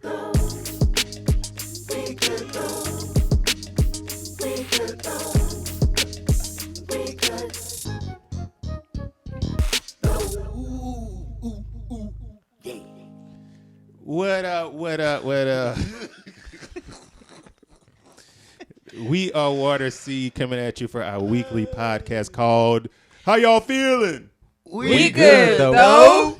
good though. We good though. We good though. We good. Yeah. What up? What up? What up? We are Water Seed coming at you for our weekly podcast called How Y'all Feeling? We good though.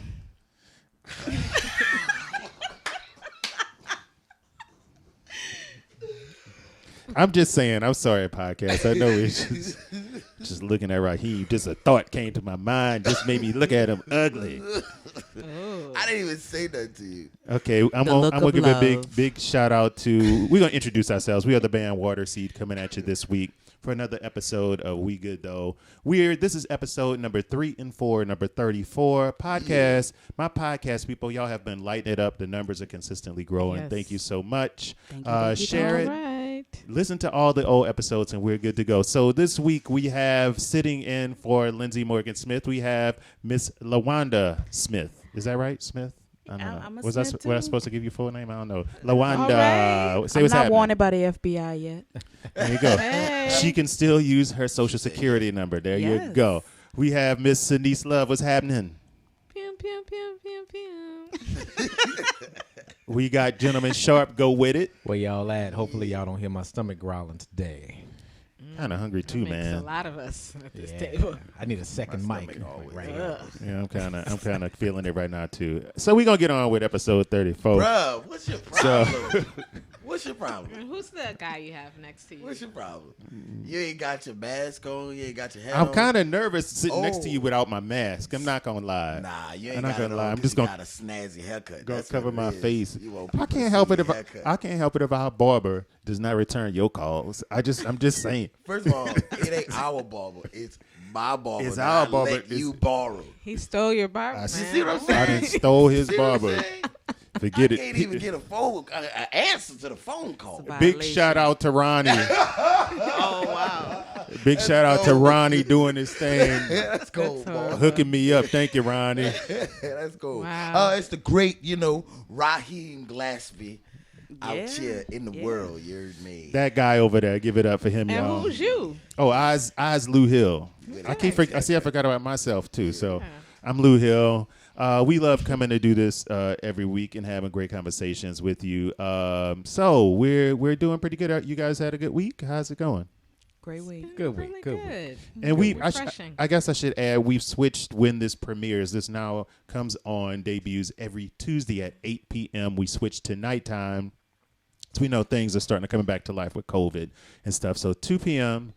I'm just saying, I'm sorry, podcast. I know it's just looking at Raheem. Just a thought came to my mind. Just made me look at him ugly. I didn't even say that to you. Okay, I'm gonna give a big shout out to. We're gonna introduce ourselves. We are the band Water Seed coming at you this week for another episode of We Good Though. This is episode number 3 and 4, number 34 podcast. Yeah. My podcast people, y'all have been lighting it up. The numbers are consistently growing. Yes. Thank you so much. Share it. Right. Listen to all the old episodes, and we're good to go. So this week we have sitting in for Lindsay Morgan Smith. We have Miss LaWanda Smith. Is that right, Smith? I don't know. Was I supposed to give you full name? I don't know. LaWanda. Right. Say I'm what's not happening. wanted by the FBI yet. There you go. Hey. She can still use her social security number. There you go. We have Miss Denise Love. What's happening? Pew, pew, pew, pew, pew. We got Gentleman Sharp. Go with it. Where y'all at? Hopefully y'all don't hear my stomach growling today. Kind of hungry too, man. A lot of us at this table. I need a second mic right here. Yeah, I'm kind of feeling it right now too. So we're gonna get on with episode 34. Bruh, what's your problem? What's your problem? Who's the guy you have next to you? What's your problem? You ain't got your mask on. You ain't got your hat I'm on. kind of nervous sitting next to you without my mask. I'm not gonna lie. Nah, you ain't I'm not got gonna it lie. on I'm just 'cause you gonna got a snazzy haircut. Gonna That's cover what my it is. face. You want I people can't to help see it if your haircut. I can't help it if our barber does not return your calls. I'm just saying. First of all, it ain't our barber. It's my barber. It's that our I barber. Let you borrow. He stole your barber, I man. See what I'm saying? I done stole his See what I'm barber. saying? Forget I it. can't even get an answer to the phone call. Big shout out to Ronnie. Oh, wow. Big shout out to Ronnie doing his thing. That's cool, boy. Hooking me up. Thank you, Ronnie. That's cool. Wow. It's the great, Raheem Glaspie out here in the world. You heard me. That guy over there. Give it up for him, And y'all. who's you? Oh, Oz Lou Hill. I forgot about myself too. So I'm Lou Hill. We love coming to do this every week and having great conversations with you. So we're doing pretty good. You guys had a good week. How's it going? Great week. Good week. Good week. And I guess I should add, we've switched when this premieres. This now comes on, debuts every Tuesday at 8 p.m. We switched to nighttime. So we know things are starting to come back to life with COVID and stuff. So 8 p.m.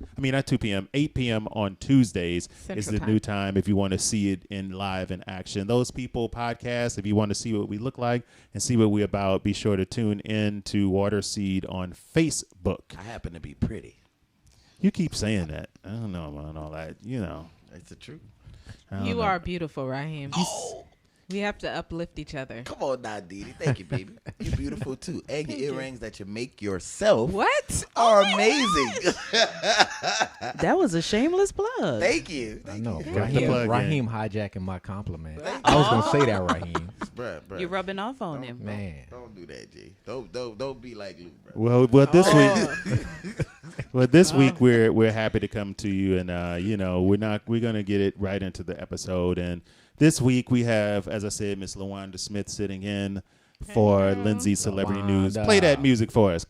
on Tuesdays is the new time if you want to see it in live in action. Those people podcasts, if you want to see what we look like and see what we're about, be sure to tune in to Water Seed on Facebook. I happen to be pretty. You keep saying that. I don't know about all that. That's the truth. You are beautiful, Raheem. Oh, We have to uplift each other. come on now, Didi. Thank you, baby. You're beautiful, too. And your earrings that you make yourself What? are amazing. That was a shameless plug. Thank you. I know. the plug Raheem hijacking my compliment. I was going to say that, Raheem. Bruh. You're rubbing off on him. Man. Don't do that, G. Don't be like Luke, bro. Well, this week we're happy to come to you, and we're gonna get it right into the episode. And this week we have, as I said, Miss LaWanda Smith sitting in for Lindsay's Celebrity News. Play that music for us.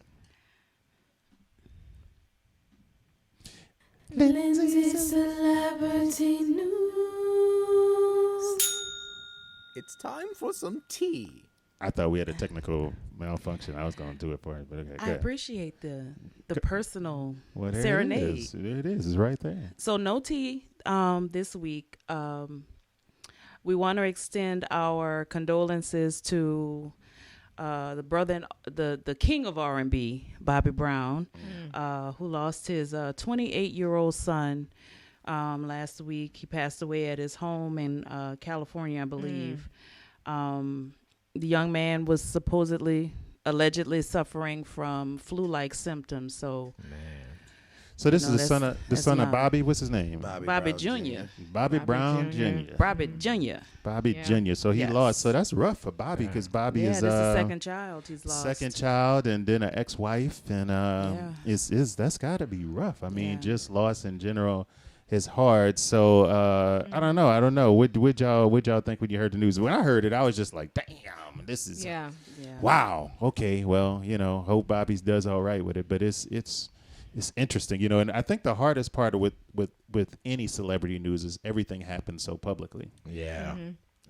Lindsay's Celebrity News. It's time for some tea. I thought we had a technical malfunction. I was going to do it for it, but okay. I good. appreciate the personal Well, there serenade. It is. There it is. It's right there. So no tea this week. We want to extend our condolences to the brother, the king of R&B, Bobby Brown, who lost his 28-year-old son last week. He passed away at his home in California, I believe. The young man was allegedly suffering from flu-like symptoms. So So this No, is the that's son of young. Bobby. What's his name? Bobby Bobby Brown Jr. Bobby Brown Jr. Bobby Jr. Bobby Yeah. Jr. So he Yes. lost. So that's rough for Bobby because Bobby Yeah, is this is second child he's lost. second child and then an ex-wife and is that's got to be rough. I mean, Yeah. just loss in general is hard. So I don't know. What y'all think when you heard the news? When I heard it, I was just like, damn, this is Yeah. Yeah. wow. Okay, well, hope Bobby's does all right with it, but it's interesting, and I think the hardest part with any celebrity news is everything happens so publicly. Yeah.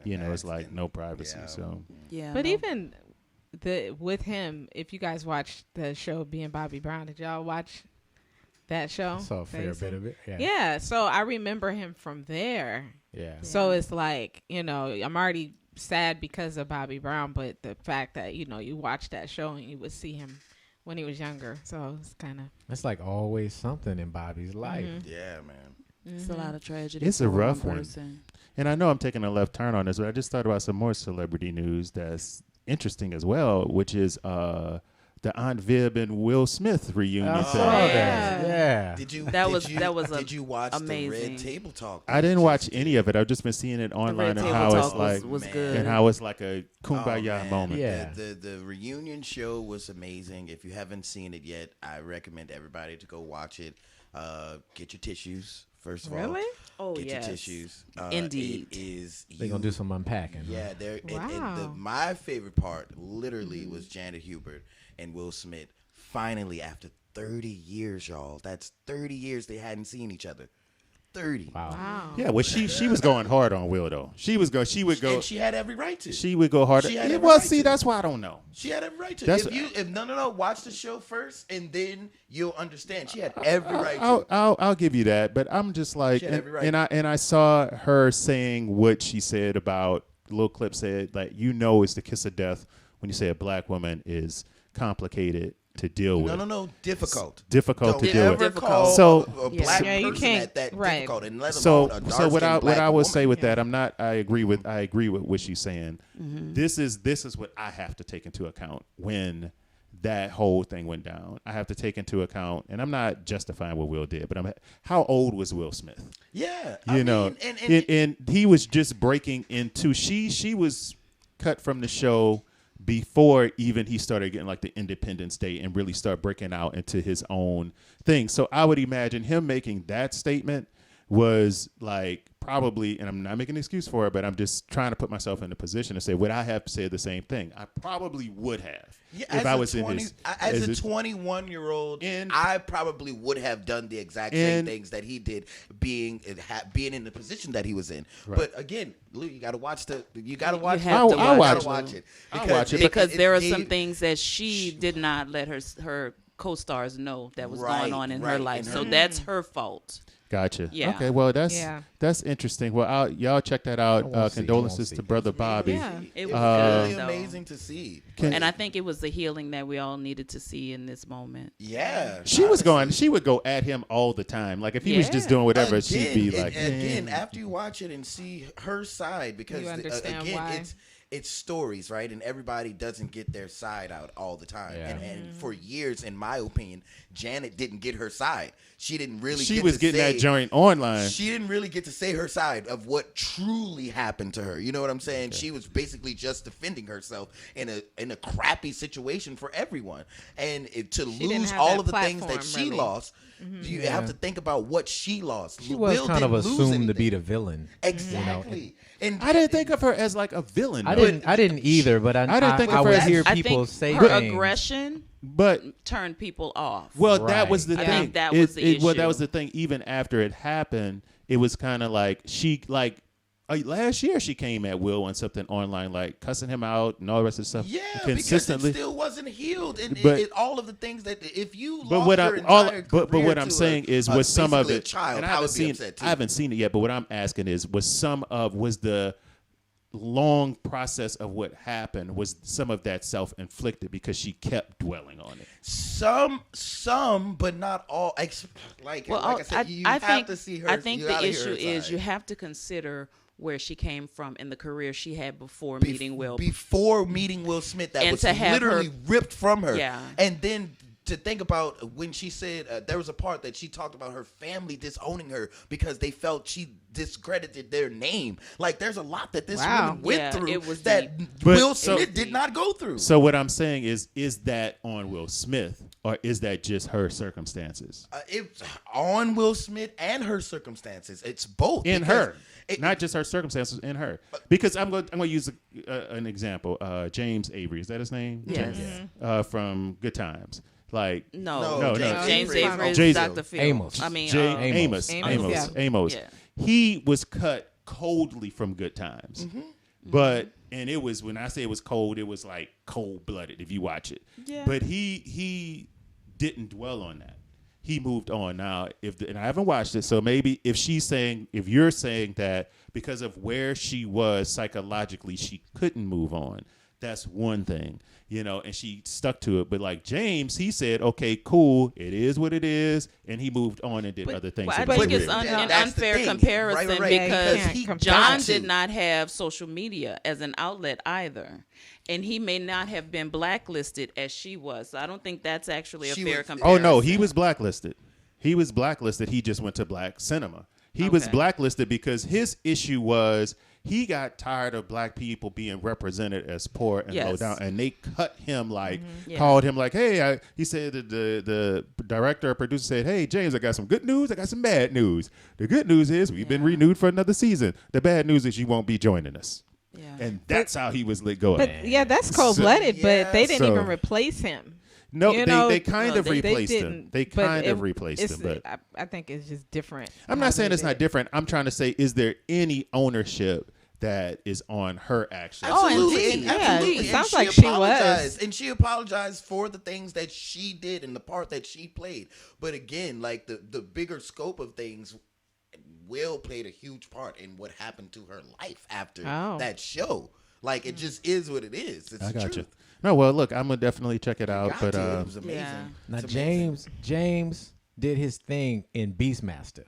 It's like no privacy. Yeah. So Yeah. But no. even with him, if you guys watched the show Being Bobby Brown, did y'all watch that show? I saw a fair bit of it. Yeah. Yeah, so I remember him from there. Yeah. So it's like, I'm already sad because of Bobby Brown, but the fact that, you watch that show and you would see him when he was younger. So it's kind of. It's like always something in Bobby's life. Yeah, man. It's a lot of tragedy. It's a for rough one. person. And I know I'm taking a left turn on this, but I just thought about some more celebrity news that's interesting as well, which is the Aunt Viv and Will Smith reunion. I thing. saw Yeah. that. Yeah. Did you? That did was- you, that was Did you watch amazing. the Red Table Talk? I didn't watch any of it. I've just been seeing it The online Red and Table how it's Talk like was man. good. and how it's like a Oh, kumbaya man. moment. Yeah. The reunion show was amazing. If you haven't seen it yet, I recommend everybody to go watch it. Get your tissues first of all. Really? Oh, Get yes. your tissues. Indeed. It is. They're going to do some unpacking. Yeah, there. Wow. My favorite part, literally, was Janet Hubert and Will Smith. Finally, after 30 years, y'all. That's 30 years they hadn't seen each other. 30. Wow. Yeah, well, she was going hard on Will though. She would go. And she had every right to. She would go hard. She had Yeah, every well, right see, to. that's why I don't know. She had every right to. That's- If no, watch the show first, and then you'll understand. She had every right to. I'll give you that, but I'm just like, She had every right. and I saw her saying what she said about little clip said like it's the kiss of death when you say a black woman is complicated to deal with. No, difficult. Difficult to Don't deal with. ever call So- a black Yeah, you person can't- that right. difficult, and let So alone a so what I dark-skinned would black say woman. with that, I agree with what she's saying. This is what I have to take into account when that whole thing went down. I have to take into account, and I'm not justifying what Will did, but how old was Will Smith? Yeah, You know, and he was just breaking into. She was cut from the show before even he started getting like the Independence Day and really start breaking out into his own thing. So I would imagine him making that statement was like probably, and I'm not making an excuse for it, but I'm just trying to put myself in the position to say, would I have said the same thing? I probably would have if I was in his. As a 21-year-old, And- I probably would have done the exact same things that he did, being in the position that he was in. Right. But again, Lou, you got to watch it. I'll You watch gotta it. watch it. I'll watch it. Because it there are gave- some things that she did not let her co-stars know that was going on in her right, life. in So her- that's her fault. Gotcha. Yeah. Okay. Well, Yeah. that's interesting. Well, y'all check that out. won't see. Condolences Won't see. to brother Bobby. Yeah. It It was was really good, though. amazing to see. And I think it was the healing that we all needed to see in this moment. Yeah, She was honestly. going. She would go at him all the time. Like if he was just Yeah. doing whatever, she'd be like, again, "Eh." after you watch it and see her side, because You understand again, why. it's stories, right? And everybody doesn't get their side out all the time. Yeah. And for years, in my opinion, Janet didn't get her side. She didn't really. She get was to getting say, that joint online. She didn't really get to say her side of what truly happened to her. You know what I'm saying? She was basically just defending herself in a crappy situation for everyone. And to didn't lose have all that of the things that platform, she really. lost, you have to think about what she lost. She was Will kind of didn't lose assumed to be anything. the villain. Exactly. And I didn't think of her as like a villain. I though. didn't either, but I didn't think of her would as- hear I people think say her things. aggression But turned people off. well, that was the Right. I thing. think that was the Well, that issue. was the thing. Even after it happened, it was kind of like last year she came at Will on something online, like cussing him out and all the rest of the stuff. yeah, consistently. because it still wasn't healed, and But- all of the things that if you But lost what your I all entire but career what I'm to saying is was some of basically it. a child, and I I haven't would be seen upset too. I haven't seen it yet. But what I'm asking is was the long process of what happened was some of that self-inflicted because she kept dwelling on it. Some, but not all. Like I said, you have think, to see her. I think you the gotta hear issue her is side. you have to consider where she came from in the career she had before meeting Will. Before meeting Will Smith, that And was to have literally her- ripped from her. Yeah. And then to think about when she said there was a part that she talked about her family disowning her because they felt she discredited their name. Like there's a lot that this woman went through that Will Smith did not go through. So what I'm saying is that on Will Smith or is that just her circumstances? It's on Will Smith and her circumstances. It's both. In her. Not just her circumstances, in her. Because I'm going to use an example. James Avery, is that his name? Yes. From Good Times. Like no, no. James Avery is Jason. Dr. Phil. Amos. I mean, Amos. Yeah. He was cut coldly from Good Times. But and it was, when I say it was cold, it was like cold blooded if you watch it. Yeah. But he didn't dwell on that. He moved on. Now, and I haven't watched it, so maybe if you're saying that because of where she was psychologically, she couldn't move on. That's one thing, and she stuck to it. But like James, he said, okay, cool, it is what it is. And he moved on and did other things. Well, I think it's an unfair comparison because John did not have social media as an outlet either. And he may not have been blacklisted as she was. So I don't think that's actually a fair comparison. Oh, no, he was blacklisted. He just went to black cinema. He was blacklisted because his issue was he got tired of black people being represented as poor and low down, and they cut him called him like, hey, he said that the director or producer said, hey, James, I got some good news, I got some bad news. The good news is we've been renewed for another season. The bad news is you won't be joining us. Yeah. And that's how he was let go. But that's cold-blooded, but they didn't even replace him. No, they kind of replaced him. They kind of replaced him. But I think it's just different. I'm not saying it's not different. I'm trying to say, is there any ownership that is on her actions? Absolutely. It sounds like she was. And she apologized for the things that she did and the part that she played. But again, like the bigger scope of things, Will played a huge part in what happened to her life after that show. Like, it just is what it is. It's I the got truth. you. No, well, look, I'm gonna definitely check it out. But it was amazing. Yeah. Now James did his thing in Beastmaster.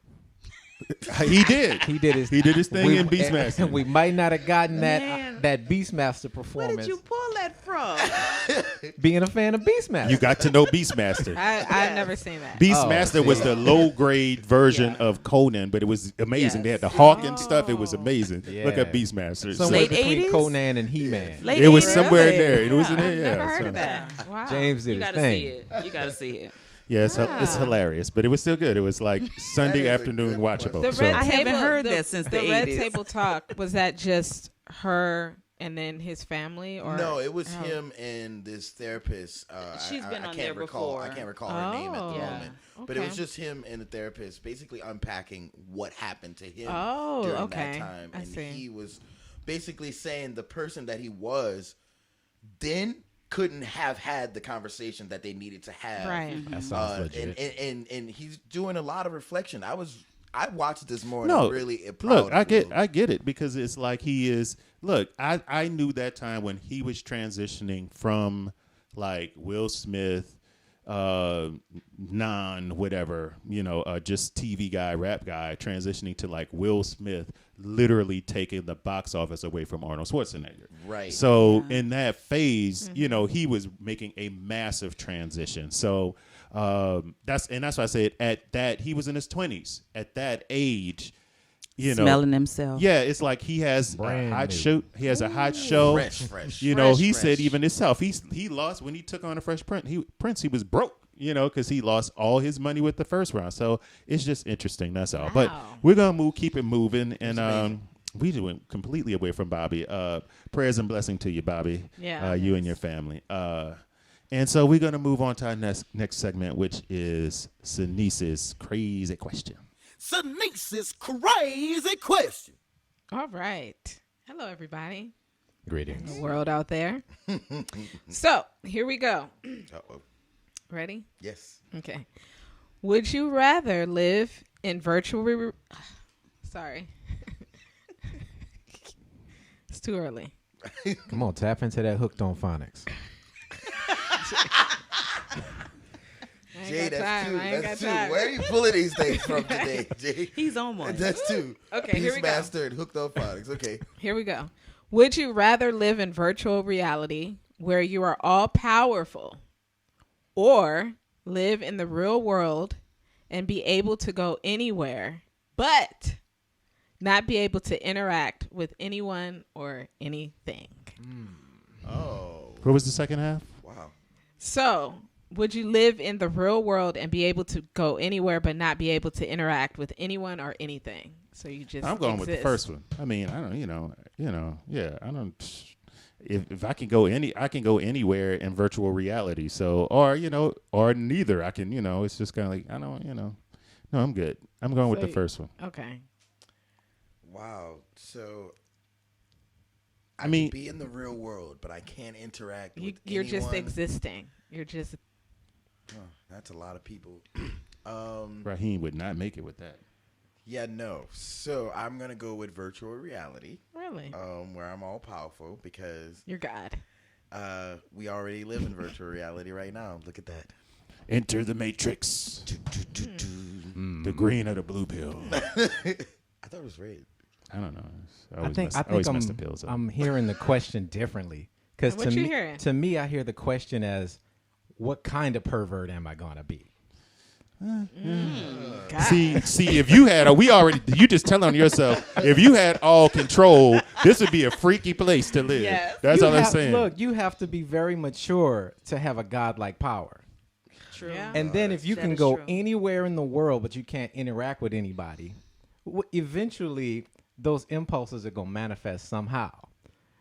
He did. He did his thing in Beastmaster. We might not have gotten that Beastmaster performance. Where did you pull that from? Being a fan of Beastmaster. You got to know Beastmaster. I've never seen that. Beastmaster was the low grade version of Conan, but it was amazing. They had the hawk and stuff. It was amazing. Yeah. Look at Beastmaster. Somewhere Late between 80s? Conan and He-Man. It was somewhere in there. It was in there. I've Yeah. never heard of that. Wow. James did You his gotta thing. see it. You gotta see it. Yeah, it's hilarious, but it was still good. It was like Sunday afternoon watchable. The So- Red I haven't Table- heard that since the Red 80s. Table Talk. Was that just her and then his family, or No, it was him and this therapist. She's been I on can't there recall. before. I can't recall her name at the Yeah. moment. But it was Okay. just him and the therapist basically unpacking what happened to him Oh, during okay. that time. I And see. he was basically saying the person that he was then couldn't have had the conversation that they needed to have. Right. That sounds legit. And he's doing a lot of reflection. I watched this morning. No, really proud. look, I of Will. get it because it's like he is. Look, I knew that time when he was transitioning from like Will Smith, whatever, just TV guy, rap guy, transitioning to like Will Smith, literally taking the box office away from Arnold Schwarzenegger. Right. So in that phase, he was making a massive transition. So that's why I said at that he was in his 20s. At that age, Smelling himself. yeah, it's like he has Brand a hot new. show. He has a hot show. Fresh. He said fresh. even himself, he lost when he took on a Fresh Prince. He was broke, because he lost all his money with the first round. So it's just interesting. That's all. But Wow. we're gonna keep it moving, and we just went completely away from Bobby. Prayers and blessing to you, Bobby. Yeah. You and your family. And so we're gonna move on to our next segment, which is Sanice's crazy question. Sanice's crazy question. All right. Hello, everybody. Greetings. The world out there. So here we go. Uh-oh. Ready? Yes. Okay. Would you rather live in virtual? Sorry. It's too early. Come on, tap into that hooked on phonics. I ain't Jay, got that's time. two. I ain't That's got two. time. Where are you pulling these things from today, Jay? He's on one. That's two. Okay, here we go. Beastmaster and Hooked on Phonics. Okay. Here we go. Would you rather live in virtual reality where you are all powerful, or live in the real world and be able to go anywhere, but not be able to interact with anyone or anything. Oh, What was the second half? wow. So, would you live in the real world and be able to go anywhere but not be able to interact with anyone or anything? So you just I'm going with the first one. I mean, I don't, yeah. I don't. If I can go I can go anywhere in virtual reality. So, or neither. I can, it's just kind of like I don't, No, I'm good. I'm going with the first one. Okay. Wow. So I mean, be in the real world, but I can't interact with You're anyone. just existing. You're just. Oh, that's a lot of people. Raheem would not make it with that. Yeah, no. So I'm gonna go with virtual reality. Really? Where I'm all powerful because You're God. we already live in virtual reality right now. Look at that. Enter the Matrix. The green or the blue pill. I thought it was red. I don't know. I think always mess the pills up. I'm hearing the question differently. Because What you hearing? to me, I hear the question as, what kind of pervert am I going to be? God. See, if you had you just telling yourself, if you had all control, this would be a freaky place to live. Yes. That's all I'm saying. Look, you have to be very mature to have a godlike power. True. Yeah. And then if you That can is go true. anywhere in the world, but you can't interact with anybody, eventually those impulses are going to manifest somehow.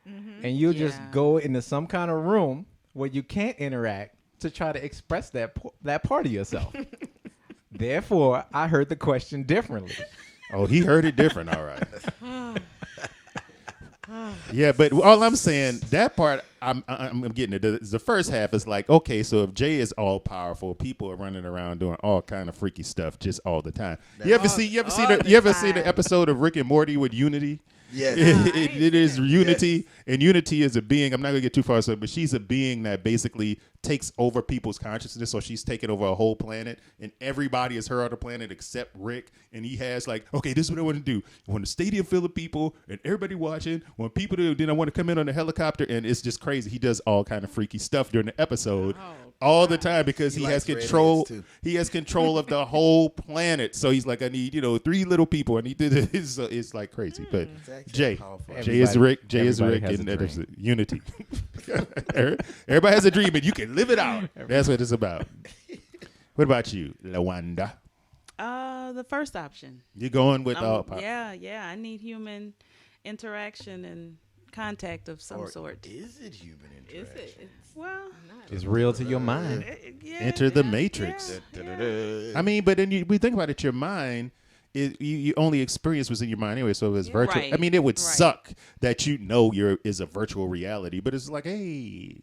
And you'll just Yeah. go into some kind of room where you can't interact to try to express that part of yourself. Therefore, I heard the question differently. Oh, he heard it different. All right. Yeah, but all I'm saying, that part, I'm getting it. The first half is like, okay, so if Jay is all powerful, people are running around doing all kind of freaky stuff just all the time. You ever see the episode of Rick and Morty with Unity? Yes. It is Unity, and Unity is a being. I'm not gonna get too far, but she's a being that basically takes over people's consciousness. So she's taking over a whole planet, and everybody is her on the planet except Rick. And he has like, okay, this is what I want to do. I want a stadium full of people and everybody watching. I want people to, then I want to come in on a helicopter, and it's just crazy. He does all kind of freaky stuff during the episode. All the time because he has likes control. redheads, too. He has control of the whole planet. So he's like, I need 3 little people. I need this. So it's like crazy. But Jay, powerful. Jay is Rick. Jay is Everybody Rick, has and a there's dream. Unity. Everybody has a dream, and you can live it out. That's what it's about. What about you, Lawanda? The first option. You're going with all power. Yeah. I need human interaction and contact of some Or sort. is it human Is interaction? it? It's Well, not. It's real to your mind. yeah. Enter the Matrix. Da-da-da. I mean, but then we think about it. Your mind, you only experience what's in your mind anyway. So it's virtual. Right, I mean, it would right. suck that is a virtual reality, but it's like, hey,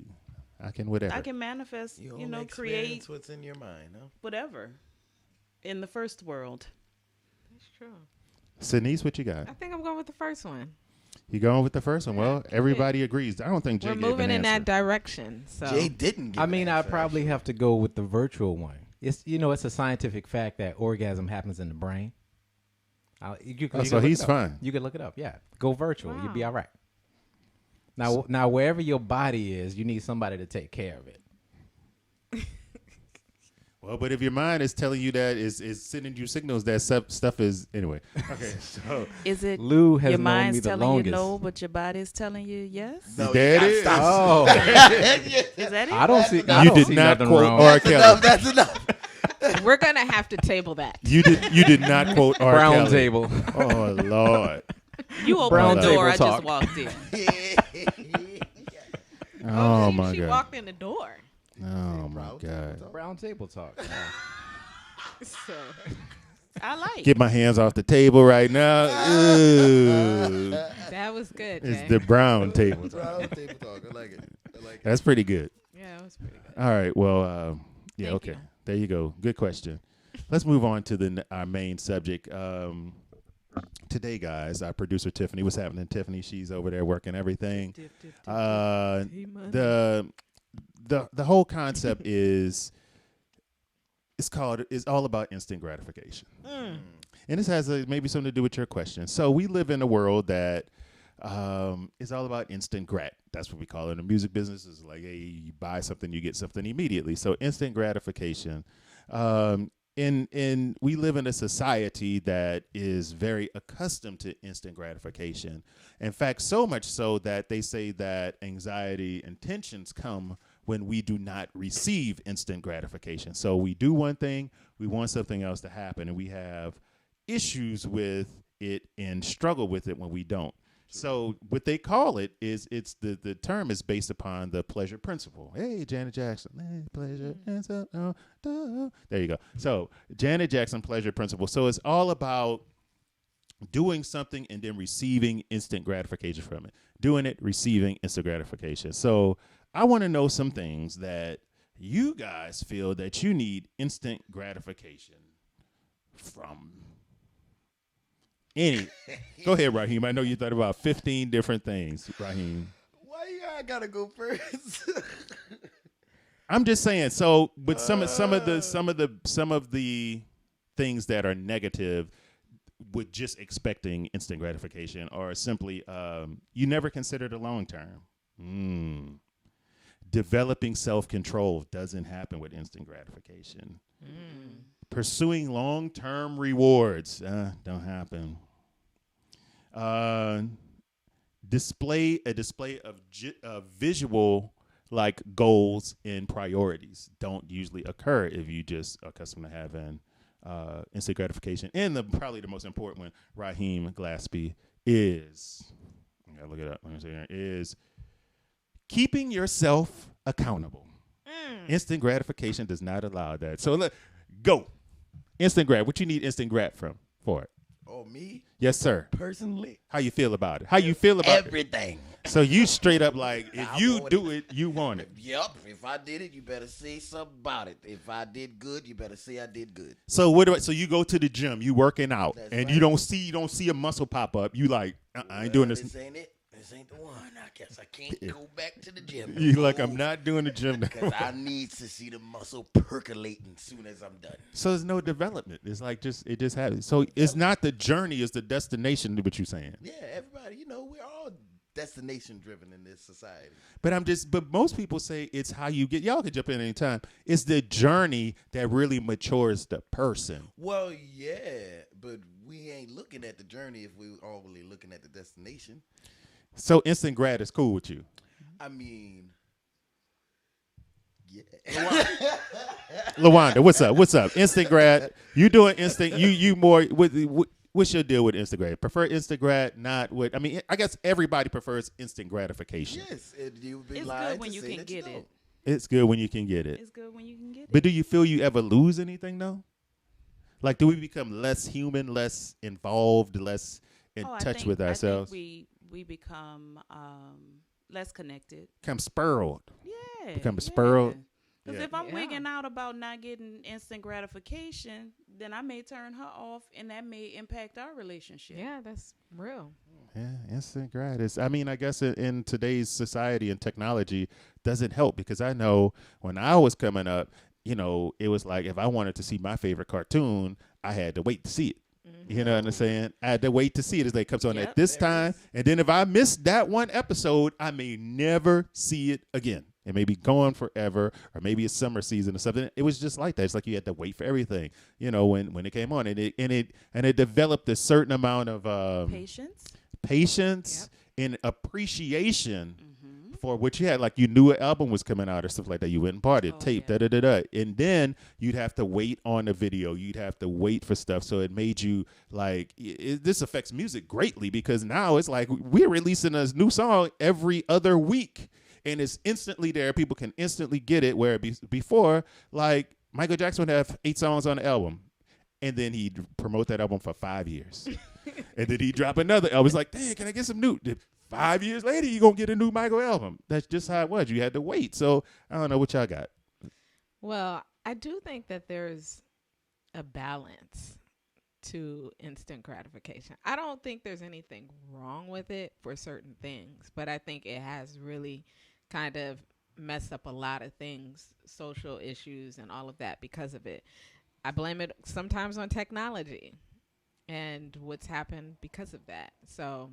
I can whatever. I can manifest, You only create experience what's in your mind, huh? whatever in the first world. That's true. Denise, what you got? I think I'm going with the first one. You going with the first one? Well, everybody agrees. I don't think Jay We're gave an moving in that answer. direction. So Jay didn't. Give I an mean, I answer, probably actually. have to go with the virtual one. It's it's a scientific fact that orgasm happens in the brain. You Oh, can so look he's it up. fine. You can look it up. Yeah, go virtual. You'll be Wow. all right. Now, wherever your body is, you need somebody to take care of it. Well, but if your mind is telling you that is sending you signals that stuff is anyway. Okay, so Is it Lou has your known mind's me the telling longest. you no, but your body's telling you yes? No, there you it gotta is. stop. Oh, Is that it? I don't see. I you don't did see not nothing quote wrong. R. Kelly. Enough, that's enough. we're gonna have to table that. You did not quote R. Brown Kelly. table. Oh Lord. You opened Brown the door. I table just talk. walked in. Oh she, my she God. walked in the door. Oh my God. Brown table talk. So I like. Get my hands off the table right now. Ooh. that was good. It's Jay. the brown table. Brown table talk. I like it. That's pretty good. Yeah, it was pretty good. All right. Well, yeah. Thank Okay. you. There you go. Good question. Let's move on to our main subject. Today, guys, our producer Tiffany. What's happening, Tiffany? She's over there working everything. The whole concept is all about instant gratification. And this has maybe something to do with your question. So we live in a world that It's all about instant grat. That's what we call it in the music business. It's like, hey, you buy something, you get something immediately. So instant gratification. In we live in a society that is very accustomed to instant gratification. In fact, so much so that they say that anxiety and tensions come when we do not receive instant gratification. So we do one thing, we want something else to happen, and we have issues with it and struggle with it when we don't. So what they call it is the term is based upon the pleasure principle. Hey, Janet Jackson, hey, pleasure. There you go. So Janet Jackson pleasure principle. So it's all about doing something and then receiving instant gratification from it. Doing it, receiving instant gratification. So I want to know some things that you guys feel that you need instant gratification from. Go ahead, Raheem. I know you thought about 15 different things, Raheem. Why I gotta go first? I'm just saying. So, but some of the things that are negative with just expecting instant gratification are simply you never consider the long term. Developing self-control doesn't happen with instant gratification. Pursuing long-term rewards don't happen. Display of visual like goals and priorities don't usually occur if you just are accustomed to having instant gratification. And probably the most important one, Raheem Glaspie, is I gotta look it up. Let me see here, is keeping yourself accountable. Instant gratification does not allow that. So go. Instant grat. What you need instant grat for it? Oh, me? Yes, sir. Personally? How you feel about it? How you feel about everything? It? So you straight up like, if you do it, you want it. Yep. If I did it, you better say something about it. If I did good, you better say I did good. So so you go to the gym, you working out, that's and right. you don't see a muscle pop up. You like, I ain't doing this. This ain't it. This ain't the one. I guess I can't go back to the gym. You like, I'm not doing the gym because I need to see the muscle percolating as soon as I'm done. So there's no development. It's like it just happens. So it's not the journey, it's the destination. What you're saying? Yeah, everybody. We're all destination driven in this society. But most people say it's how you get. Y'all can jump in anytime. It's the journey that really matures the person. Well, yeah, but we ain't looking at the journey if we all really looking at the destination. So instant grat is cool with you. I mean, yeah. LaWanda, what's up? Instant grat. You doing instant? You more with what's your deal with instant grat? Prefer instant grat, not with. I mean, I guess everybody prefers instant gratification. Yes, you would be it's lying good when to you say can that get you it. don't. It's good when you can get it. It's good when you can get it. But do you feel you ever lose anything though? Like, do we become less human, less involved, less in touch with ourselves? I think we become less connected. Become spurled. Yeah. Become spurled. Because if I'm wigging out about not getting instant gratification, then I may turn her off, and that may impact our relationship. Yeah, that's real. Yeah, instant grat is. I mean, I guess in today's society and technology doesn't help, because I know when I was coming up, it was like if I wanted to see my favorite cartoon, I had to wait to see it. You know what I'm saying? I had to wait to see it as it comes on at this time. And then if I missed that one episode, I may never see it again. It may be gone forever, or maybe it's summer season or something. It was just like that. It's like you had to wait for everything, when it came on. And it developed a certain amount of patience and appreciation for what you had. Like, you knew an album was coming out or stuff like that. You went and bought it, tape, da-da-da-da. And then you'd have to wait on the video. You'd have to wait for stuff. So it made you like, this affects music greatly, because now it's like we're releasing a new song every other week. And it's instantly there. People can instantly get it. Where before, like, Michael Jackson would have 8 songs on the album, and then he'd promote that album for 5 years. And then he'd drop another album. It's like, dang, can I get some new? 5 years later, you're going to get a new Michael album. That's just how it was. You had to wait. So I don't know what y'all got. Well, I do think that there's a balance to instant gratification. I don't think there's anything wrong with it for certain things, but I think it has really kind of messed up a lot of things, social issues and all of that because of it. I blame it sometimes on technology and what's happened because of that. So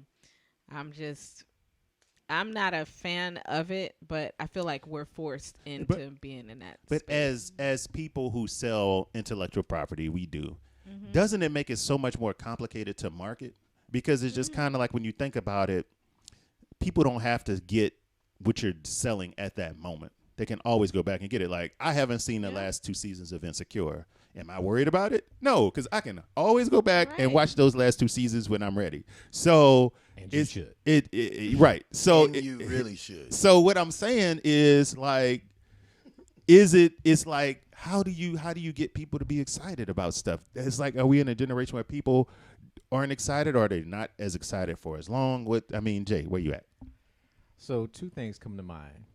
I'm not a fan of it, but I feel like we're forced into being in that But space. as people who sell intellectual property, we do. Mm-hmm. Doesn't it make it so much more complicated to market? Because it's just kind of like when you think about it, people don't have to get what you're selling at that moment. They can always go back and get it. Like, I haven't seen the last 2 seasons of Insecure. Am I worried about it? No, because I can always go back and watch those last 2 seasons when I'm ready. So And you should. Right. So And you really should. So what I'm saying is like, it's like, how do you get people to be excited about stuff? It's like, are we in a generation where people aren't excited, or are they not as excited for as long? Jay, where you at? So 2 things come to mind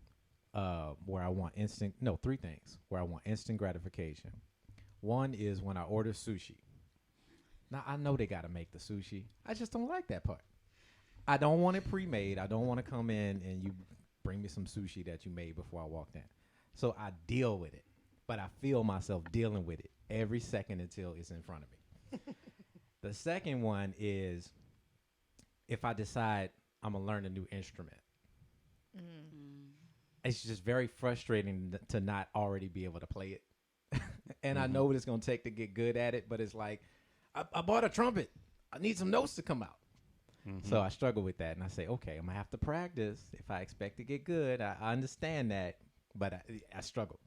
where I want three things where I want instant gratification. One is when I order sushi. Now, I know they got to make the sushi. I just don't like that part. I don't want it pre-made. I don't want to come in and you bring me some sushi that you made before I walked in. So I deal with it, but I feel myself dealing with it every second until it's in front of me. The second one is if I decide I'm going to learn a new instrument. It's just very frustrating to not already be able to play it. And I know what it's going to take to get good at it, but it's like, I bought a trumpet. I need some notes to come out. So I struggle with that, and I say, okay, I'm going to have to practice. If I expect to get good, I understand that, but I struggle.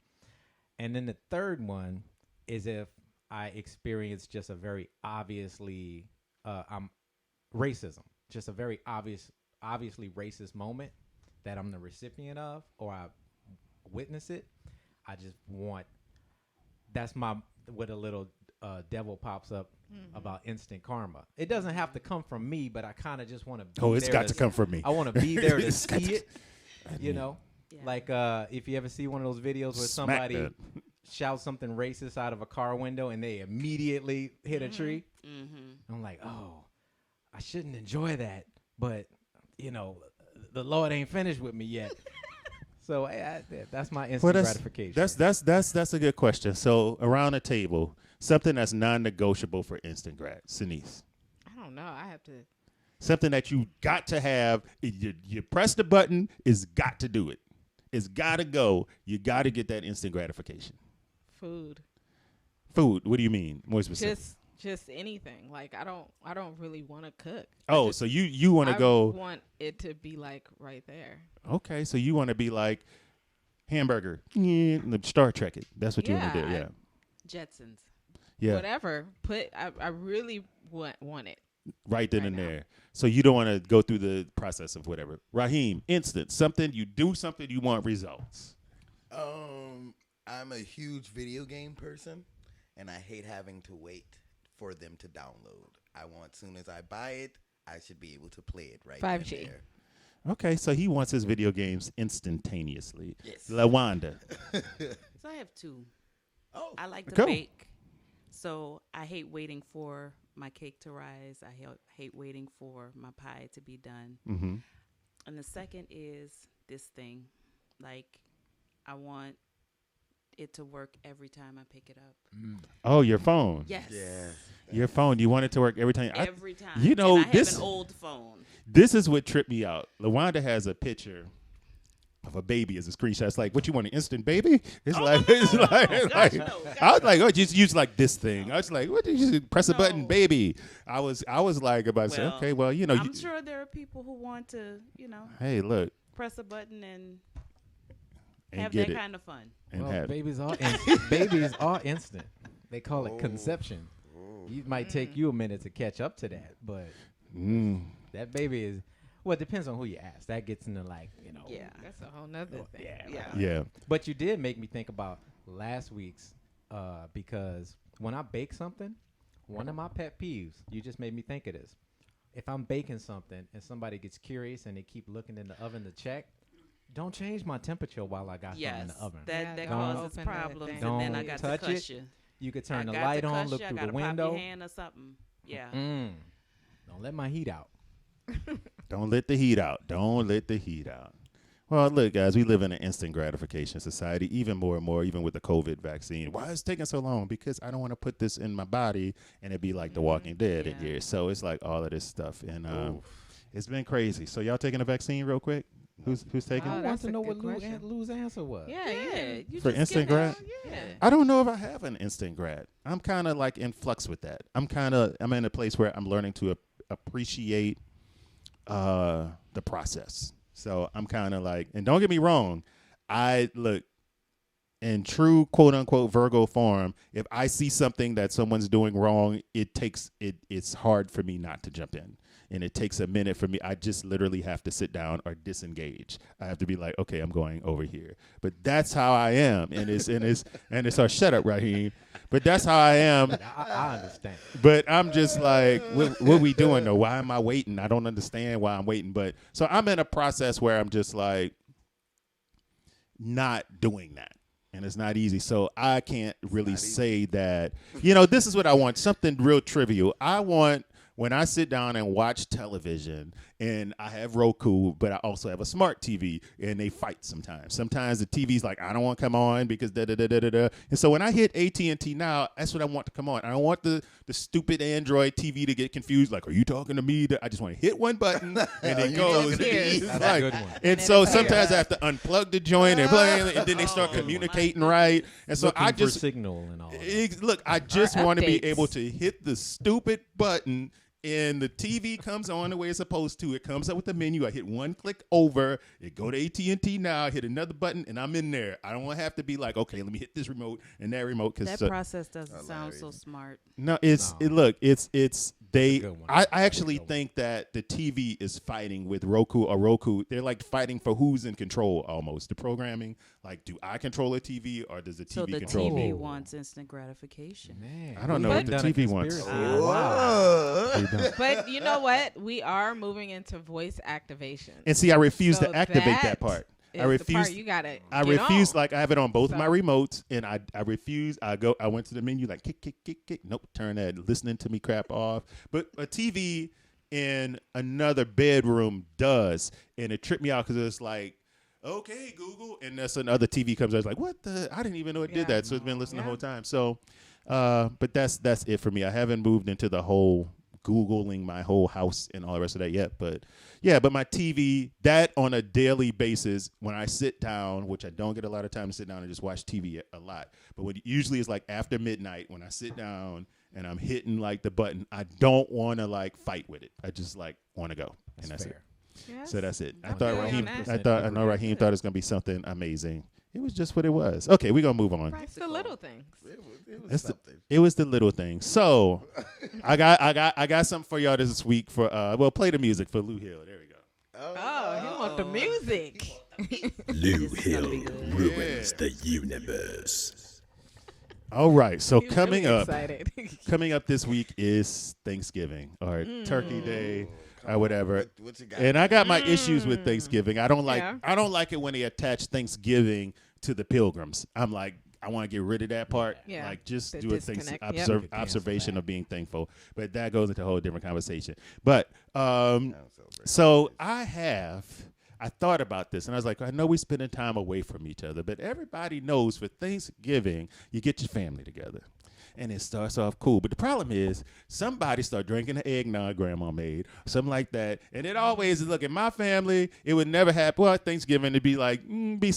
And then the third one is if I experience just a very obviously racism, just a very obviously racist moment that I'm the recipient of, or I witness it. I just want, that's what a little devil pops up about instant karma. It doesn't have to come from me, but I kind of just want to be there. Oh, it's got to come from me. I want to be there to It's got see to- it, you know? Yeah. Like if you ever see one of those videos where Smack somebody that. shouts something racist out of a car window and they immediately hit a tree. Mm-hmm. I'm like, oh, I shouldn't enjoy that, but you know, the Lord ain't finished with me yet. So that's my instant gratification. That's a good question. So around the table, something that's non-negotiable for instant grat, Sinise. I don't know. I have to. Something that you got to have. You press the button. It's got to do it. It's got to go. You got to get that instant gratification. Food. Food. What do you mean? More specific. Just anything. Like I don't really want to cook. Oh, so you want to I go? want it to be like right there. Okay, so you want to be like hamburger, Star Trek it. That's what you want to do. Yeah, Jetsons. yeah. Whatever. I really want it. Right then right and now. there. So you don't want to go through the process of whatever. Raheem, instant. Something you do, something you want results. I'm a huge video game person, and I hate having to wait for them to download. I want, as soon as I buy it, I should be able to play it right 5G. then and there. Okay, so he wants his video games instantaneously. Yes. LaWanda. So I have 2. Oh, I like to Cool. bake, so I hate waiting for my cake to rise. I hate waiting for my pie to be done. Mm-hmm. And the second is this thing. Like, I want it to work every time I pick it up. Oh, your phone. Yes. yeah. Your phone. You want it to work every time. Every time. you know, and I this- have an old phone. This is what tripped me out. LaWanda has a picture of a baby as a screenshot. It's like, what you want, an instant baby? It's it's like, no. I was like, oh, just use like this thing. I was like, what did you just press a button, No. baby? I was like about to say, Well, okay, well, you know, I'm sure there are people who want to, hey, look, press a button and and have get that it. kind of fun. And Well, have babies are instant. They call it conception. It might take you a minute to catch up to that, but that baby is. Well, it depends on who you ask. That gets into like, Yeah. That's a whole nother thing. Yeah. Yeah. But you did make me think about last week's because when I bake something, one of my pet peeves, you just made me think of this. If I'm baking something and somebody gets curious and they keep looking in the oven to check, don't change my temperature while I got something in Yes. the oven. That Don't causes open the problems, thing. and then I Don't got touch to cuss it. you. You could I turn the got light to on, cuss look you. I through the gotta pop window. your hand or something. Yeah. Don't let my heat out. Don't let the heat out. Don't let the heat out. Well, look, guys, we live in an instant gratification society, even more and more, even with the COVID vaccine. Why is it taking so long? Because I don't want to put this in my body and it'd be like The Walking Dead in Yeah. here. So it's like all of this stuff. And It's been crazy. So y'all taking a vaccine real quick? Who's taking Oh, it? I want that's to a know good what question. Lou's answer was. Yeah. You For just instant get it. grat? Yeah. I don't know if I have an instant grat. I'm kind of like in flux with that. I'm in a place where I'm learning to appreciate the process. So I'm kind of like, and don't get me wrong, I look in true quote unquote Virgo form. If I see something that someone's doing wrong, it's hard for me not to jump in. And it takes a minute for me. I just literally have to sit down or disengage. I have to be like, okay, I'm going over here. But that's how I am. And it's our shut up, Raheem. But that's how I am. I understand. But I'm just like, what we doing though? Why am I waiting? I don't understand why I'm waiting. But so I'm in a process where I'm just like not doing that. And it's not easy. So I can't really say that, this is what I want. Something real trivial. I want when I sit down and watch television, and I have Roku, but I also have a smart TV, and they fight sometimes. Sometimes the TV's like, I don't want to come on because da-da-da-da-da-da. And so when I hit AT&T now, that's what I want to come on. I don't want the stupid Android TV to get confused. Like, are you talking to me? I just want to hit one button, and it goes. It's That's like, a good one. and so sometimes I have to unplug the joint and play, and then they start communicating right. And so Looking I for just signal and all that. look. I just want to be updates. able to hit the stupid button, and the TV comes on the way it's supposed to. It comes up with the menu. I hit one click over. It go to AT&T now. I hit another button, and I'm in there. I don't want to have to be like, okay, let me hit this remote and that remote. That process doesn't sound so smart. No, it's they. good one. I actually think that the TV is fighting with Roku or Roku. They're like fighting for who's in control almost. The programming, like, do I control a TV or does the TV So the control TV me? wants instant gratification. Man, I don't know we've what the done a TV wants. conspiracy. Wow. But you know what? We are moving into voice activation. And see, I refuse So to activate that part. is I the refuse. part you gotta. I get refuse. on. Like I have it on both of my So- remotes, and I refuse. I went to the menu like kick. Nope, turn that listening to me crap off. But a TV in another bedroom does, and it tripped me out because it's like, okay, Google, and that's another TV comes out. It's like, what the? I didn't even know it did Yeah. that. So it's been listening the Yeah. whole time. So, but that's it for me. I haven't moved into the whole Googling my whole house and all the rest of that yet. But yeah, but my TV, that on a daily basis, when I sit down, which I don't get a lot of time to sit down and just watch TV a lot, but what usually is like after midnight when I sit down and I'm hitting like the button, I don't want to like fight with it. I just like want to go. And that's fair. it. Yes. So that's it. I Okay. thought Yeah, Raheem, nice. I know Raheem thought it was going to be something amazing. It was just what it was. Okay, we're going to move on. It's the little things. It was It's something. It was the little things. So I got something for y'all this week for play the music for Lou Hill. There we go. Oh, he want the music. Lou This is Hill gonna be good. ruins the universe. All right. So He's coming really up excited. coming up this week is Thanksgiving or Turkey Day or whatever. What you got? And I got my issues with Thanksgiving. I don't like Yeah. I don't like it when they attach Thanksgiving to the pilgrims. I'm like, I want to get rid of that part. Yeah. Like just The do a things disconnect. Yep. Cancel observation that. of being thankful. But that goes into a whole different conversation. But so I thought about this, and I was like, I know we're spending time away from each other, but everybody knows for Thanksgiving, you get your family together. And it starts off cool. But the problem is somebody start drinking the eggnog grandma made, something like that. And it always is, look, in my family, it would never happen. Well, Thanksgiving, it'd be like, it'd be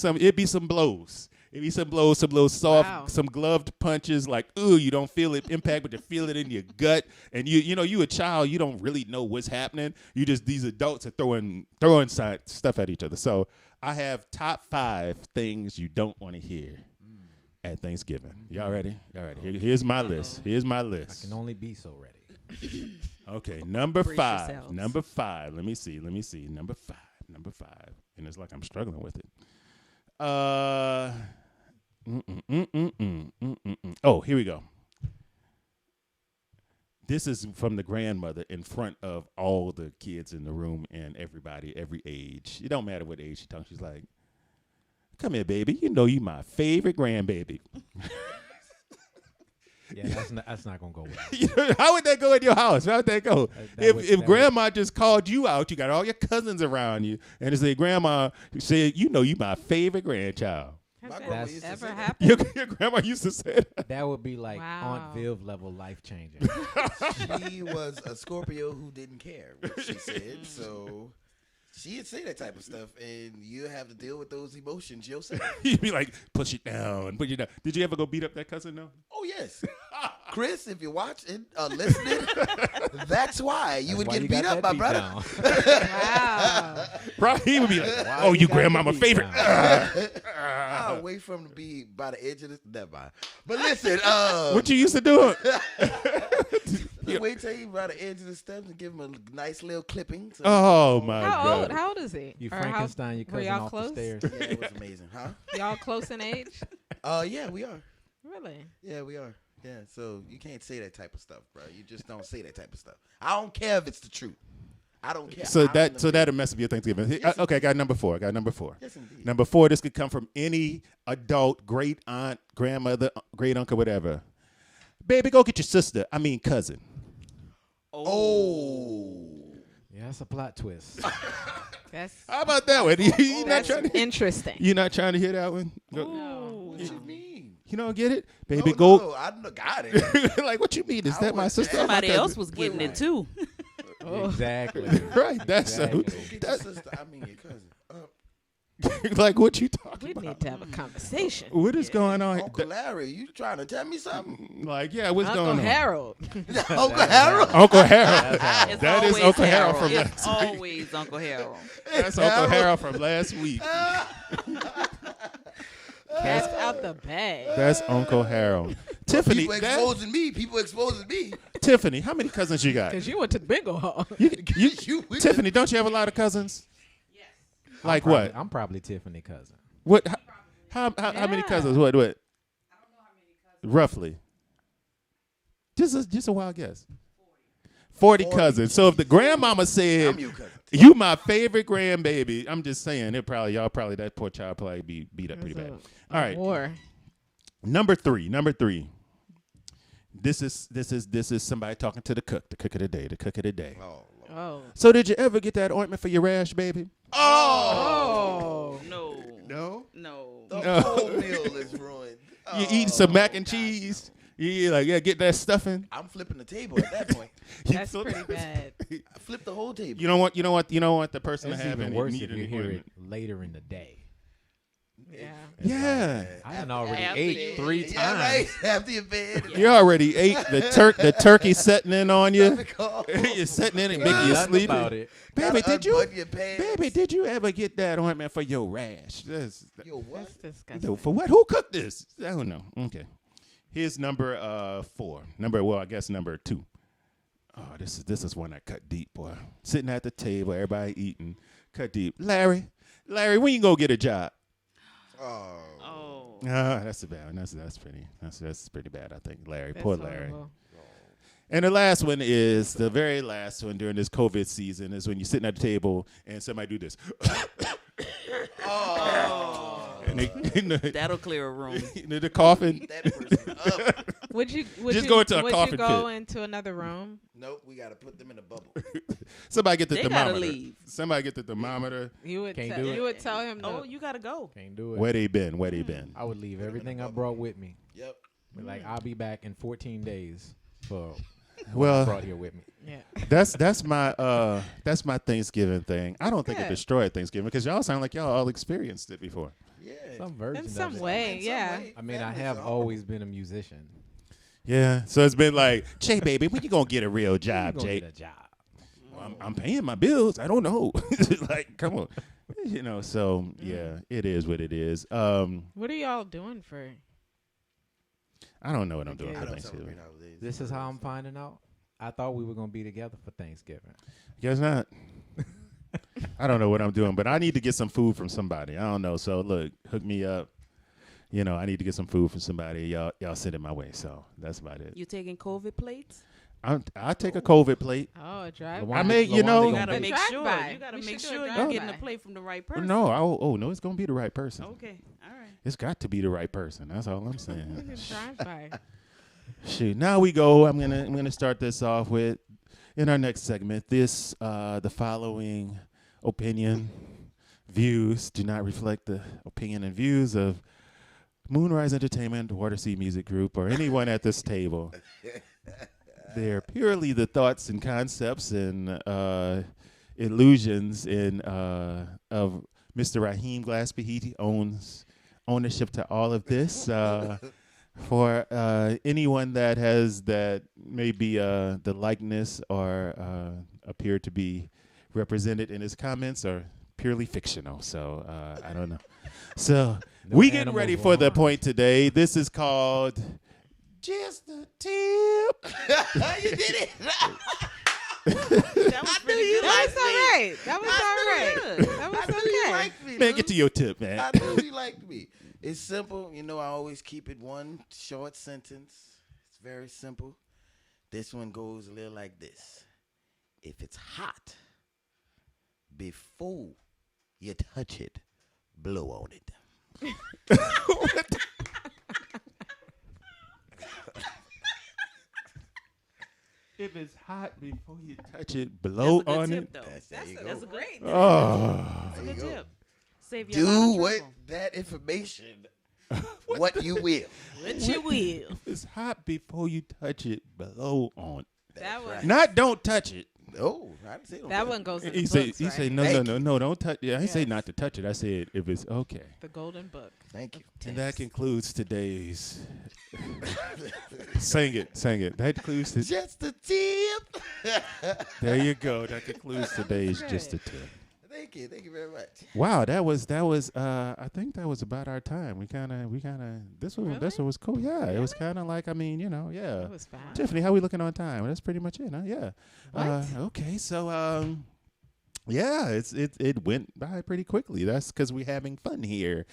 some blows. It'd be some blows, some little soft, Wow. some gloved punches, like, ooh, you don't feel it impact, but you feel it in your gut. And you a child, you don't really know what's happening. You just, these adults are throwing stuff at each other. So I have top 5 things you don't want to hear at Thanksgiving. Y'all ready? Here's my list. I can only be so ready. Okay, number Brace 5. yourselves. Number 5. Let me see. Number 5. And it's like I'm struggling with it. Oh, here we go. This is from the grandmother in front of all the kids in the room and everybody, every age. It don't matter what age she talks. She's like, come here, baby. You know you my favorite grandbaby. Yeah, that's not gonna go well. How would that go in your house? How would that go? That would- If grandma just called you out, you got all your cousins around you, and they say, grandma said, you know you my favorite grandchild. Has My that grandma used to ever say that. happened? Your grandma used to say that. That would be like Wow. Aunt Viv level life changing. She was a Scorpio who didn't care what she said, so she'd say that type of stuff, and you have to deal with those emotions yourself. You'd be like, push it down, put it down. Did you ever go beat up that cousin, though? Oh yes, Chris, if you're watching, listening, that's why you would why get you beat got up, that my brother. down. Wow. Probably he would be like, Why oh, you got the grandmama beat favorite. down? I'll wait for him to be by the edge of this. Never mind. But listen, What you used to do? wait till he by the edge of the steps and give him a nice little clipping. So, Oh, my How old? God. How old is he? You Or how- Frankenstein your were cousin y'all off close? the stairs. yeah, it was amazing, huh? Y'all close in age? Yeah, we are. Really? Yeah, we are. Yeah, so you can't say that type of stuff, bro. You just don't say that type of stuff. I don't care if it's the truth. I don't care. So I'm that the so big- that'll mess up your Thanksgiving. Yes, Okay, I got number 4. Yes, indeed. Number 4, this could come from any adult, great aunt, grandmother, great uncle, whatever. Baby, go get your sister. I mean cousin. Oh. Yeah, that's a plot twist. That's How about that one? You not that's trying to, interesting. you not trying to hear that one? No. What you mean? You don't get it? Baby, No, go. no, I got it. Like, what you mean? Is I that my was- sister? or my Somebody else cousin? was getting it too. Exactly. Right. That's Exactly. Get your that's sister. I mean your cousin. like what you talking We about? need to have a conversation. What is going on? Uncle Larry, you trying to tell me something? Like, yeah, what's Uncle going on? Harold. Uncle Harold. Uncle Harold. It's That is always Uncle Harold from It's last week. always Uncle Harold. That's Uncle Harold from last week. Cats out the bag. That's Uncle Harold. Tiffany, People exposing me. People exposing me. Tiffany, how many cousins you got? Because you went to the bingo hall. You, Tiffany, don't you have a lot of cousins? Yes. Like what? I'm probably Tiffany cousin. What? How many Yeah. cousins? What? I don't know how many cousins. Roughly. Just a wild guess. 40 cousins. So if the grandmama said, I'm your cousin. "You my favorite grandbaby," I'm just saying that poor child probably be beat up pretty bad. All right. War. Number three. This is somebody talking to the cook of the day. Oh, Lord. Oh. So did you ever get that ointment for your rash, baby? Oh. No. No. No. The whole meal is ruined. You eating some mac and God. cheese? You like, yeah, get that stuffing. I'm flipping the table at that point. That's pretty bad. I flipped the whole table. You don't want the person It's to have even any worse need if an you hear it appointment. later in the day. Yeah. Yeah. I done already After ate you- 3 times. Yeah, right. After your bed. You already ate the turkey setting in on you. Oh. You're setting in and making you Nothing sleepy. about it. Baby, Gotta did you? unbutton your pants. Baby, did you ever get that ointment for your rash? Yo, what? That's disgusting. For what? Who cooked this? I don't know. Okay. Here's number 4. I guess number 2. Oh, this is one that cut deep, boy. Sitting at the table, everybody eating, cut deep. Larry, when you go get a job? Oh. Oh. That's a bad one. That's pretty bad, I think. Larry, That's poor Larry. horrible. And the last one is the very last one during this COVID season is when you're sitting at the table and somebody do this. And they, That'll clear a room. the coughing. That person up. Would you Just go into a would coffin you go pit. into another room? Nope, we got to put them in a bubble. Somebody get the They gotta thermometer. leave. Somebody get the thermometer. You would Can't tell, do it. you would tell him Oh, to you gotta go. Can't do it. Where they been? I would leave everything I brought with me. Yep. But like I'll be back in 14 days for what I Well, brought here with me. Yeah. that's my Thanksgiving thing. I don't think it Good. destroyed Thanksgiving because y'all sound like y'all all experienced it before. Yeah. Some version In of some it. way, In some yeah. way, I mean, I families have are always been a musician. Yeah, so it's been like, Jay, baby, when you gonna get a real You job, gonna Jay? get a job. Well, I'm paying my bills. I don't know. Like, come on, So yeah, it is what it is. What are y'all doing for? I don't know what I'm doing I for don't Thanksgiving. celebrate holidays. This is how I'm finding out. I thought we were gonna be together for Thanksgiving. Guess not. I don't know what I'm doing, but I need to get some food from somebody. I don't know. So look, hook me up. I need to get some food from somebody. Y'all send it my way. So that's about it. You taking COVID plates? I'll take a COVID plate. Oh, a drive. Lawanda- I may- you Lawanda know- You gonna gotta bake- make drive sure. by. You gotta We make should do a sure you're drive getting by. a plate from the right person. No, no, it's gonna be the right person. Okay. All right. It's got to be the right person. That's all I'm We saying. can drive by. Shoot. Now we go. I'm gonna start this off with in our next segment. The following opinion, views do not reflect the opinion and views of Moonrise Entertainment, Waterseed Music Group, or anyone at this table. They're purely the thoughts and concepts and illusions of Mr. Raheem Glaspie. He owns ownership to all of this. For anyone that may be the likeness or appear to be represented in his comments are purely fictional. So I don't know. So we get ready for the point today. This is called Just the Tip. You did it. That was pretty good. That was all right. That was all right. That was I knew you okay. liked me. Man, Lou. get to your tip, man. I knew you liked me. It's simple. You know, I always keep it one short sentence. It's very simple. This one goes a little like this. If it's hot, before you touch it, blow on it. If it's hot before you touch it, blow That's a good on tip, it. though. There you That's go. a great. Oh, That's a good you go. tip. Save you a lot Do of with trouble. that information what you will. What you will. if it's hot before you touch it, blow on it. That one. Not don't touch it. Oh, I didn't say no. That one goes in the He say books, he right? say no Thank don't touch. Yeah, I say Yes. not to touch it. I said if it's okay. The golden book. Thank you. And that concludes today's. Sing it. That concludes. Just a tip. There you go. That concludes today's good. just a tip. Thank you. Thank you very much. Wow, that was. I think that was about our time. We kind of. This one was cool. Yeah, it was kind of like. Yeah. That was fine. Tiffany, how we looking on time? That's pretty much it, huh? Yeah. Okay, so yeah, it went by pretty quickly. That's because we're having fun here.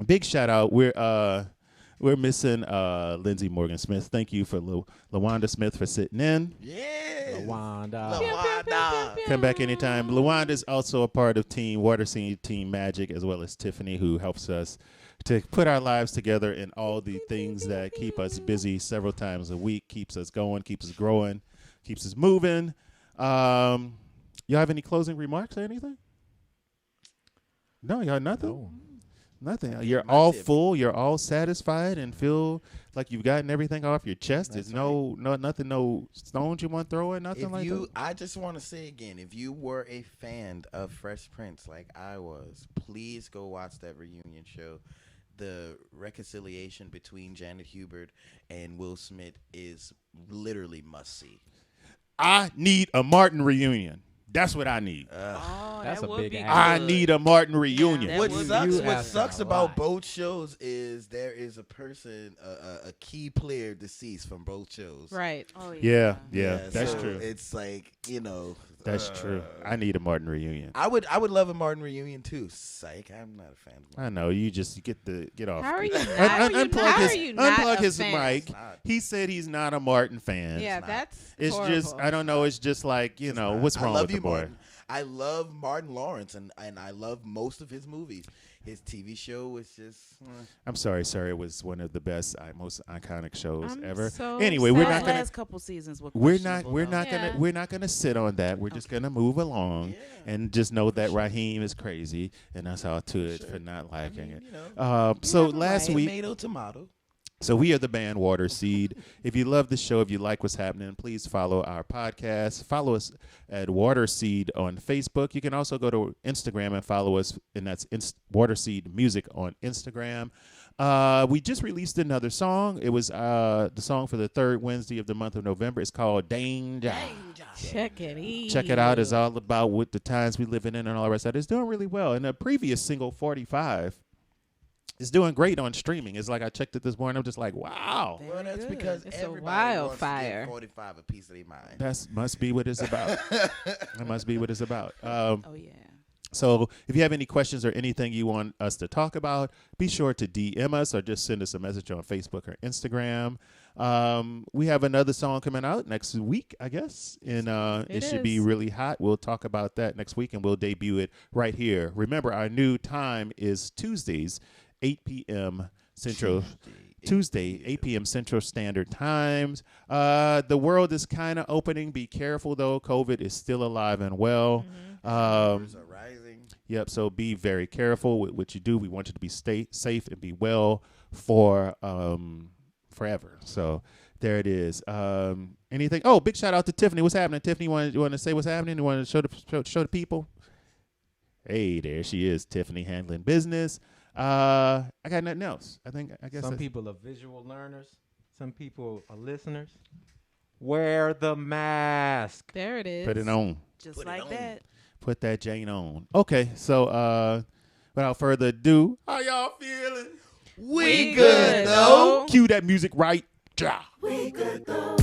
Big shout out. We're missing Lindsay Morgan Smith. Thank you for LaWanda Smith for sitting in. Yeah. Lawanda. Lawanda. Come back anytime. LaWanda is also a part of Team Waterseed, Team Magic, as well as Tiffany, who helps us to put our lives together in all the things that keep us busy several times a week, keeps us going, keeps us growing, keeps us moving. Y'all have any closing remarks or anything? No, y'all nothing? No. Nothing. You're my all tip. full. You're all satisfied and feel like you've gotten everything off your chest. There's nothing, no stones you want to throw in, nothing If like you, that. I just want to say again, if you were a fan of Fresh Prince like I was, please go watch that reunion show. The reconciliation between Janet Hubert and Will Smith is literally must see. I need a Martin reunion. That's what I need. Oh, That's that a would big be ask. I good. need a Martin reunion. that What would be sucks? good. What Asking sucks a about lot. both shows is there is a person, a key player deceased from both shows. Right. Oh, Yeah, that's so true. It's like That's true. I need a Martin reunion. I would love a Martin reunion too. Psych, I'm not a fan of Martin. I know you just get off. How are you not? Unplug his a fan? mic. Not. He said he's not a Martin fan. Yeah, not. that's It's horrible. just I don't know. It's just like what's wrong I love with the you, boy? Martin. I love Martin Lawrence and I love most of his movies. His TV show was just. I'm sorry, sir. It was one of the best, most iconic shows I'm ever. so Anyway, we're sad. not Those gonna. last couple seasons were We're questionable, not though. gonna sit on that. We're just gonna move along and just know that Raheem is crazy, and that's all to it for not liking it. So last week, Tomato. so we are the band Water Seed. If you love the show, if you like what's happening, please follow our podcast. Follow us at Water Seed on Facebook. You can also go to Instagram and follow us, and that's Water Seed Music on Instagram. We just released another song. It was the song for the third Wednesday of the month of November. It's called Danger. Check it easy. Check it out. It's all about what the times we living in and all the rest of it. It's doing really well. And the previous single, 45, is doing great on streaming. It's like I checked it this morning. I'm just like, wow. Well, that's good. because It's a everybody wildfire. wants to give 45 a piece of their mind. That must be what it's about. That must be what it's about. Oh yeah. So if you have any questions or anything you want us to talk about, be sure to DM us or just send us a message on Facebook or Instagram. We have another song coming out next week, I guess, and it should be is. really hot. We'll talk about that next week, and we'll debut it right here. Remember, our new time is Tuesdays, 8 p.m. Central. Tuesday, 8 p.m. Central Standard Times. The world is kind of opening. Be careful, though. COVID is still alive and well. Numbers are rising. Yep. So be very careful with what you do. We want you to be safe and be well for forever. So there it is. Anything? Oh, big shout out to Tiffany. What's happening, Tiffany? You want to say what's happening? You want to show the people? Hey, there she is, Tiffany, handling business. I got nothing else. I guess some people are visual learners. Some people are listeners. Wear the mask. There it is. Put it on. Just like that. Put that Jane on. Okay, so without further ado, how y'all feeling? We good though. Cue that music right. We good though.